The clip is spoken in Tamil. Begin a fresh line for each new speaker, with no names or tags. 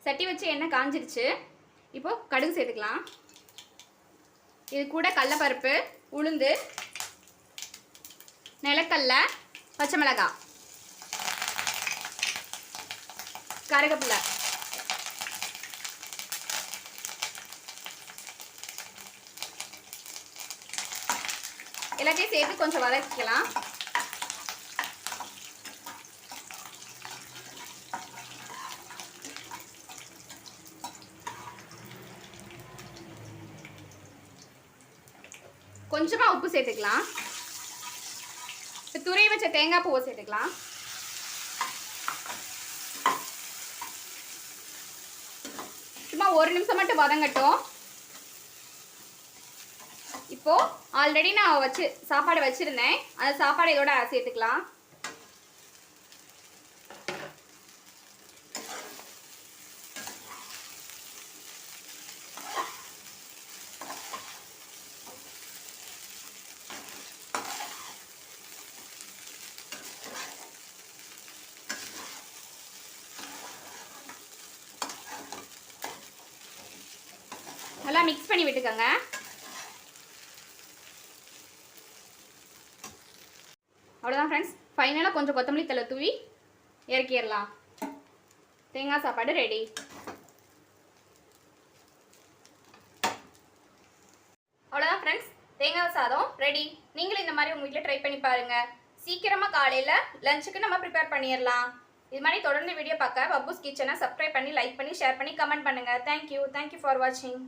சட்டி வச்சு எண்ணெய் காஞ்சிருச்சு. இப்போது கடுகு சேர்த்துக்கலாம். இது கூட கடலைப்பருப்பு, உளுந்து, நிலக்கடலை, பச்சை மிளகாய், கருவேப்பிலை, எல்லாத்தையும் சேர்த்து கொஞ்சம் வதக்கிக்கலாம். கொஞ்சமாக உப்பு சேர்த்துக்கலாம். இப்போ துருவி வச்ச தேங்காய் பூவை சேர்த்துக்கலாம். சும்மா ஒரு நிமிஷம் மட்டும் வதங்கட்டும். இப்போது ஆல்ரெடி நான் சாப்பாடு வச்சுருந்தேன். அந்த சாப்பாடு இதோட சேர்த்துக்கலாம். நல்லா மிக்ஸ் பண்ணி விட்டுக்கோங்க. அவ்வளோதான் ஃப்ரெண்ட்ஸ். ஃபைனலாக கொஞ்சம் கொத்தமல்லி தழை தூவி இறக்கிடலாம். தேங்காய் சாப்பாடு ரெடி. அவ்வளோதான் ஃப்ரெண்ட்ஸ், தேங்காய் சாதம் ரெடி. நீங்களும் இந்த மாதிரி உங்கள் வீட்டில் ட்ரை பண்ணி பாருங்கள். சீக்கிரமாக காலையில் லஞ்சுக்கு நம்ம ப்ரிப்பேர் பண்ணிடலாம். இது மாதிரி தொடர்ந்து வீடியோ பார்க்க பப்புஸ் கிச்சனை சப்ஸ்கிரைப் பண்ணி, லைக் பண்ணி, ஷேர் பண்ணி, கமெண்ட் பண்ணுங்கள். தேங்க்யூ ஃபார் வாட்சிங்.